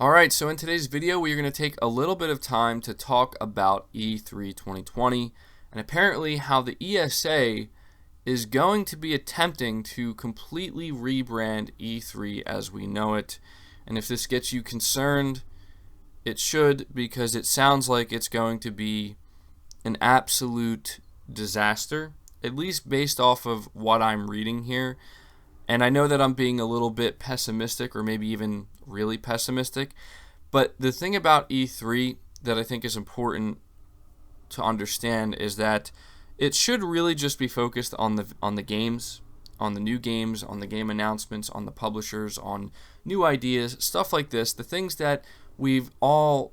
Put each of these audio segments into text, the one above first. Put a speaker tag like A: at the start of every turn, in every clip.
A: Alright, so in today's video we are going to take a little bit of time to talk about E3 2020 and apparently how the ESA is going to be attempting to completely rebrand E3 as we know it. And if this gets you concerned, it should, because it sounds like it's going to be an absolute disaster, at least based off of what I'm reading here. And I know that I'm being a little bit pessimistic, or maybe even really pessimistic, but the thing about E3 that I think is important to understand is that it should really just be focused on the games, on the new games, on the game announcements, on the publishers, on new ideas, stuff like this, the things that we've all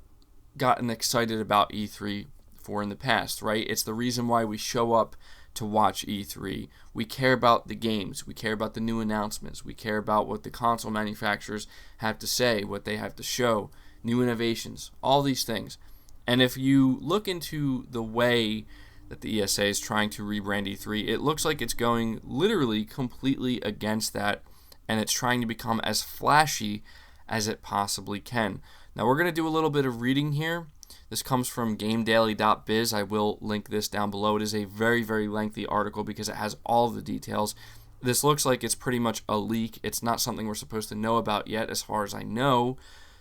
A: gotten excited about E3 for in the past, right? It's the reason why we show up to watch E3. We care about the games, we care about the new announcements, we care about what the console manufacturers have to say, what they have to show, new innovations, all these things. And if you look into the way that the ESA is trying to rebrand E3, it looks like it's going literally completely against that, and it's trying to become as flashy as it possibly can. Now we're going to do a little bit of reading here. This comes from GameDaily.biz. I will link this down below. It is a very, very lengthy article because it has all of the details. This looks like it's pretty much a leak. It's not something we're supposed to know about yet, as far as I know.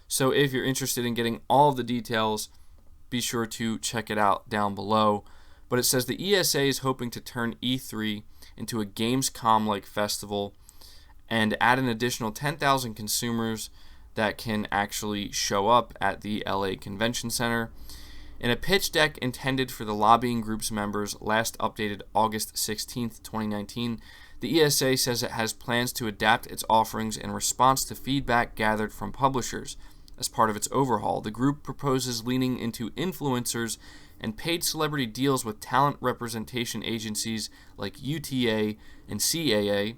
A: So if you're interested in getting all of the details, be sure to check it out down below. But it says the ESA is hoping to turn E3 into a Gamescom-like festival and add an additional 10,000 consumers that can actually show up at the LA Convention Center. In a pitch deck intended for the lobbying group's members, last updated August 16, 2019, the ESA says it has plans to adapt its offerings in response to feedback gathered from publishers. As part of its overhaul, the group proposes leaning into influencers and paid celebrity deals with talent representation agencies like UTA and CAA.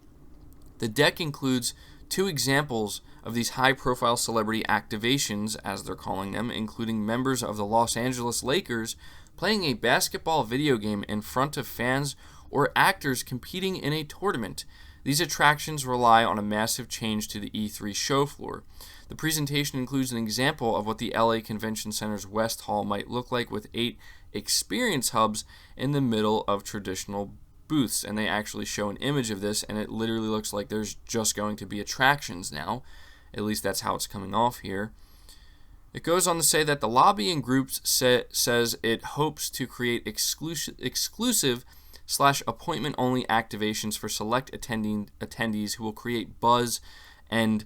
A: The deck includes two examples of these high-profile celebrity activations, as they're calling them, including members of the Los Angeles Lakers playing a basketball video game in front of fans or actors competing in a tournament. These attractions rely on a massive change to the E3 show floor. The presentation includes an example of what the LA Convention Center's West Hall might look like, with 8 experience hubs in the middle of traditional booths, and they actually show an image of this, and it literally looks like there's just going to be attractions now. At least that's how it's coming off here. It goes on to say that the lobbying group says it hopes to create exclusive / appointment-only activations for select attendees who will create buzz and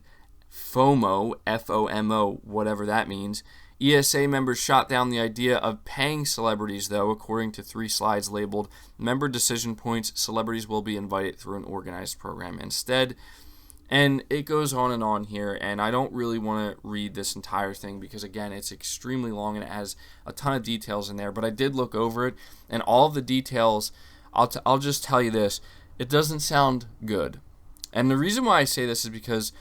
A: FOMO, F-O-M-O, whatever that means. ESA members shot down the idea of paying celebrities, though, according to 3 slides labeled Member Decision Points. Celebrities will be invited through an organized program instead. And it goes on here, and I don't really want to read this entire thing because, again, it's extremely long and it has a ton of details in there. But I did look over it, and all of the details, I'll just tell you this, it doesn't sound good. And the reason why I say this is because,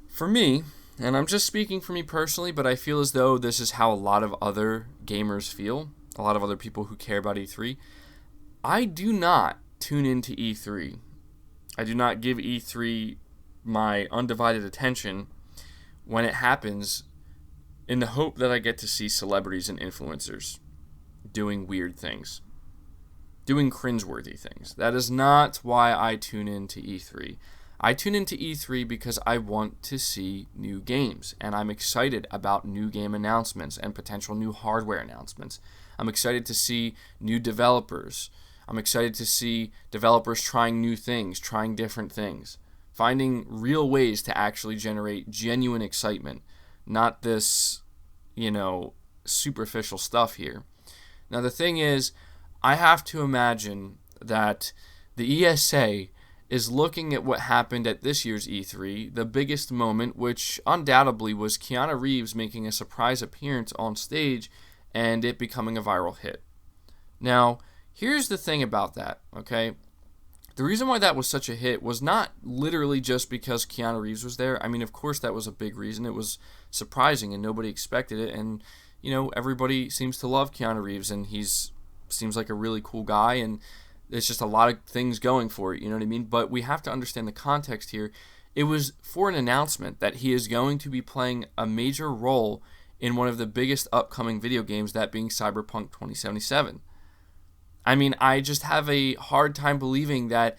A: for me, and I'm just speaking for me personally, but I feel as though this is how a lot of other gamers feel, a lot of other people who care about E3. I do not tune into E3. I do not give E3 my undivided attention when it happens, in the hope that I get to see celebrities and influencers doing weird things, doing cringeworthy things. That is not why I tune into E3. I tune into E3 because I want to see new games, and I'm excited about new game announcements and potential new hardware announcements. I'm excited to see new developers. I'm excited to see developers trying new things, trying different things, finding real ways to actually generate genuine excitement, not this, superficial stuff here. Now, the thing is, I have to imagine that the ESA is looking at what happened at this year's E3, the biggest moment, which undoubtedly was Keanu Reeves making a surprise appearance on stage and it becoming a viral hit. Now, here's the thing about that, okay? The reason why that was such a hit was not literally just because Keanu Reeves was there. I mean, of course, that was a big reason. It was surprising and nobody expected it. And, everybody seems to love Keanu Reeves, and seems like a really cool guy, and there's just a lot of things going for it, you know what I mean? But we have to understand the context here It was for an announcement that he is going to be playing a major role in one of the biggest upcoming video games, that being Cyberpunk 2077. I mean, I just have a hard time believing that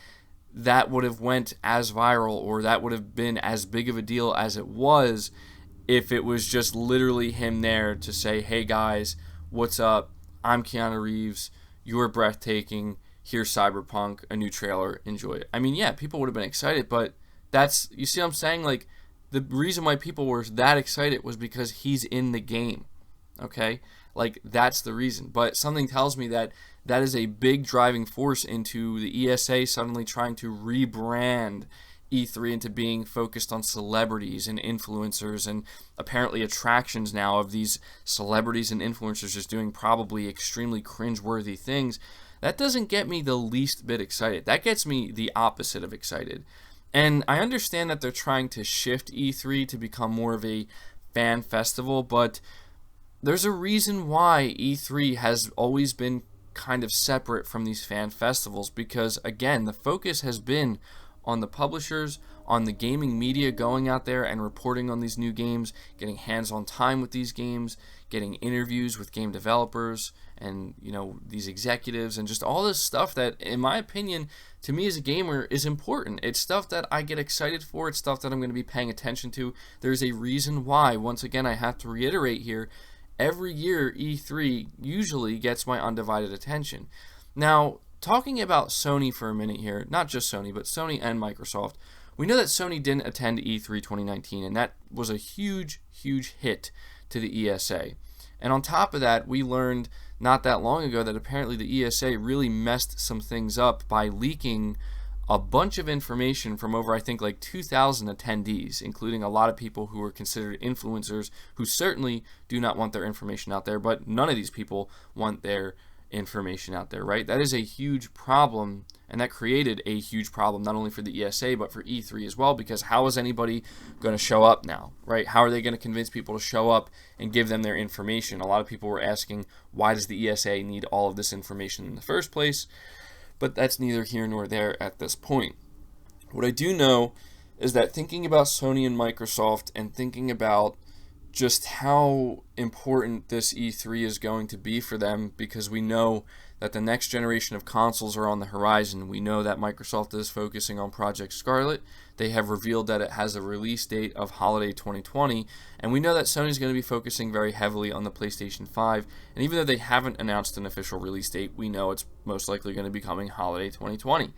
A: that would have went as viral, or that would have been as big of a deal as it was, if it was just literally him there to say, hey guys, what's up? I'm Keanu Reeves. You're breathtaking. Here's Cyberpunk, a new trailer. Enjoy it. I mean, yeah, people would have been excited, but that's, you see what I'm saying? Like, the reason why people were that excited was because he's in the game. Okay? Like, that's the reason. But something tells me that that is a big driving force into the ESA suddenly trying to rebrand E3 into being focused on celebrities and influencers, and apparently attractions now of these celebrities and influencers just doing probably extremely cringeworthy things. That doesn't get me the least bit excited. That gets me the opposite of excited. And I understand that they're trying to shift E3 to become more of a fan festival, but there's a reason why E3 has always been kind of separate from these fan festivals, because again, the focus has been on the publishers, on the gaming media going out there and reporting on these new games, getting hands-on time with these games, getting interviews with game developers and, you know, these executives, and just all this stuff that, in my opinion, to me as a gamer is important. It's stuff that I get excited for. It's stuff that I'm going to be paying attention to. There's a reason why, once again, I have to reiterate here, every year E3 usually gets my undivided attention. Now, talking about Sony for a minute here, not just Sony, but Sony and Microsoft, we know that Sony didn't attend E3 2019, and that was a huge, huge hit to the ESA. And on top of that, we learned not that long ago that apparently the ESA really messed some things up by leaking a bunch of information from over, I think, like 2,000 attendees, including a lot of people who were considered influencers, who certainly do not want their information out there, but none of these people want their information out there, right? That is a huge problem, and that created a huge problem not only for the ESA but for E3 as well, because how is anybody going to show up now, right? How are they going to convince people to show up and give them their information? A lot of people were asking, why does the ESA need all of this information in the first place? But that's neither here nor there at this point. What I do know is that thinking about Sony and Microsoft, and thinking about just how important this E3 is going to be for them, because we know that the next generation of consoles are on the horizon. We know that Microsoft is focusing on Project Scarlett. They have revealed that it has a release date of holiday 2020, and we know that Sony is going to be focusing very heavily on the PlayStation 5, and even though they haven't announced an official release date, we know it's most likely going to be coming holiday 2020.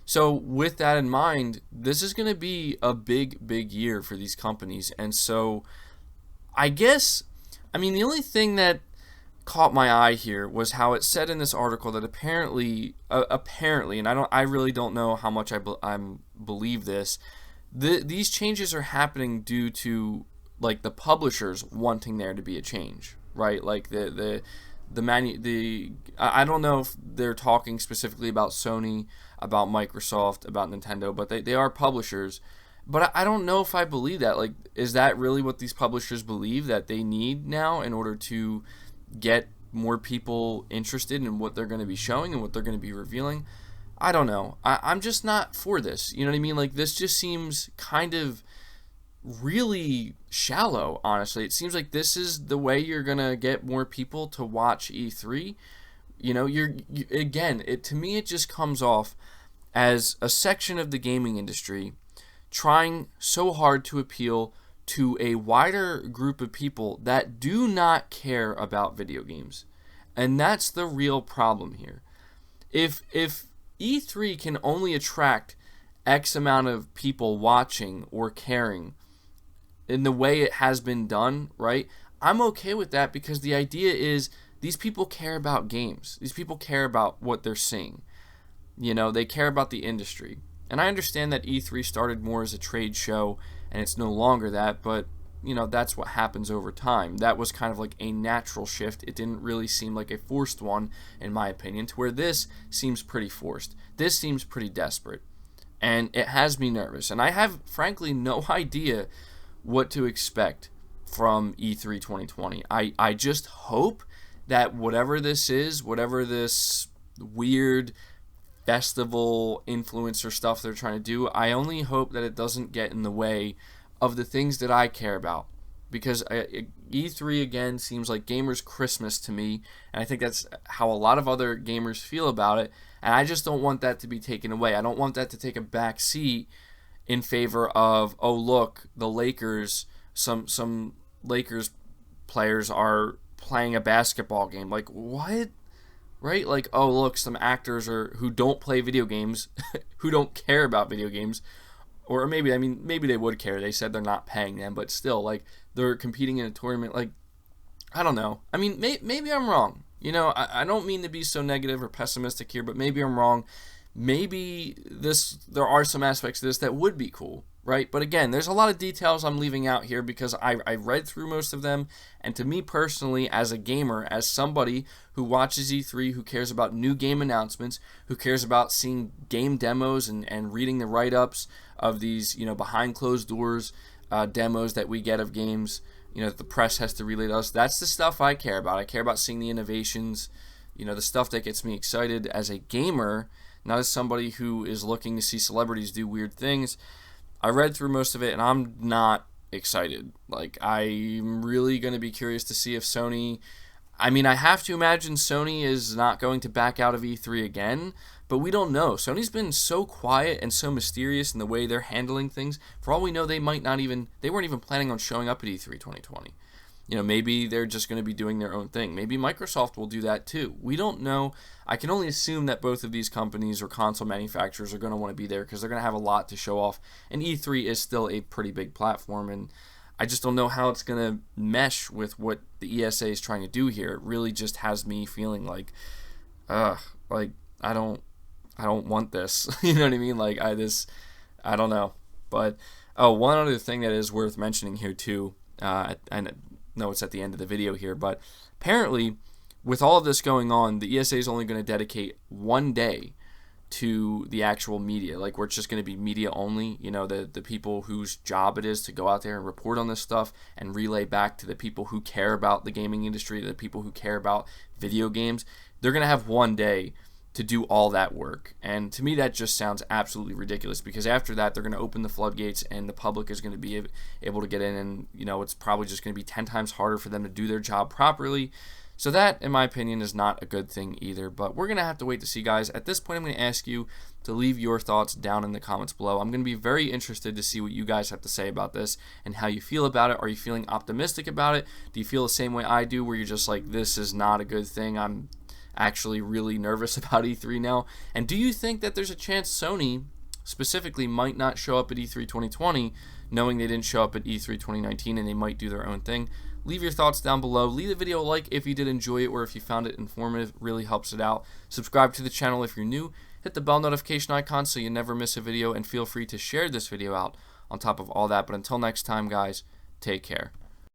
A: So with that in mind, this is going to be a big, big year for these companies, and so I guess, I mean, the only thing that caught my eye here was how it said in this article that apparently, and I really don't know how much I believe this. These changes are happening due to, like, the publishers wanting there to be a change, right? Like I don't know if they're talking specifically about Sony, about Microsoft, about Nintendo, but they are publishers. But I don't know if I believe that. Like, is that really what these publishers believe that they need now in order to get more people interested in what they're going to be showing and what they're going to be revealing? I don't know. I'm just not for this. You know what I mean? Like, this just seems kind of really shallow, honestly. It seems like this is the way you're going to get more people to watch E3. You know, to me, it just comes off as a section of the gaming industry trying so hard to appeal to a wider group of people that do not care about video games. And that's the real problem here. If E3 can only attract X amount of people watching or caring in the way it has been done, right? I'm okay with that, because the idea is these people care about games. These people care about what they're seeing. You know, they care about the industry. And I understand that E3 started more as a trade show, and it's no longer that, but, you know, that's what happens over time. That was kind of like a natural shift. It didn't really seem like a forced one, in my opinion, to where this seems pretty forced. This seems pretty desperate, and it has me nervous. And I have, frankly, no idea what to expect from E3 2020. I just hope that whatever this is, whatever this weird festival influencer stuff they're trying to do. I only hope that it doesn't get in the way of the things that I care about. Because E3 again seems like gamers' Christmas to me, and I think that's how a lot of other gamers feel about it, and I just don't want that to be taken away. I don't want that to take a back seat in favor of, oh look, the Lakers, some Lakers players are playing a basketball game. Like, what? Right? Like, oh look, some actors who don't play video games, who don't care about video games, or maybe they would care. They said they're not paying them, but still, like, they're competing in a tournament. Like, I don't know. I mean, maybe I'm wrong. You know, I don't mean to be so negative or pessimistic here, but maybe I'm wrong. Maybe there are some aspects to this that would be cool, right? But again, there's a lot of details I'm leaving out here because I read through most of them, and to me personally, as a gamer, as somebody who watches E3, who cares about new game announcements, who cares about seeing game demos and reading the write-ups of these, you know, behind closed doors demos that we get of games, you know, that the press has to relay to us. That's the stuff I care about. I care about seeing the innovations, you know, the stuff that gets me excited as a gamer, not as somebody who is looking to see celebrities do weird things. I read through most of it, and I'm not excited. Like, I'm really going to be curious to see if Sony... I mean, I have to imagine Sony is not going to back out of E3 again, but we don't know. Sony's been so quiet and so mysterious in the way they're handling things. For all we know, they weren't even planning on showing up at E3 2020. You know, maybe they're just going to be doing their own thing. Maybe Microsoft will do that too. We don't know. I can only assume that both of these companies or console manufacturers are going to want to be there because they're going to have a lot to show off. And E3 is still a pretty big platform, and I just don't know how it's going to mesh with what the ESA is trying to do here. It really just has me feeling like I don't want this. You know what I mean? Like, I don't know. But one other thing that is worth mentioning here too. I know it's at the end of the video here, but apparently, with all of this going on, the ESA is only going to dedicate one day to the actual media, like where it's just going to be media only. You know, the people whose job it is to go out there and report on this stuff and relay back to the people who care about the gaming industry, the people who care about video games. They're going to have one day to do all that work, and to me that just sounds absolutely ridiculous, because after that they're going to open the floodgates and the public is going to be able to get in, and you know, it's probably just going to be 10 times harder for them to do their job properly. So that, in my opinion, is not a good thing either. But we're going to have to wait to see, guys. At this point, I'm going to ask you to leave your thoughts down in the comments below. I'm going to be very interested to see what you guys have to say about this and how you feel about it. Are you feeling optimistic about it? Do you feel the same way I do, where you're just like, this is not a good thing? I'm actually really nervous about E3 now. And do you think that there's a chance Sony specifically might not show up at E3 2020, knowing they didn't show up at E3 2019, and they might do their own thing? Leave your thoughts down below. Leave the video a like if you did enjoy it, or if you found it informative. It really helps it out. Subscribe to the channel if you're new. Hit the bell notification icon so you never miss a video, and feel free to share this video out on top of all that. But until next time, guys, take care.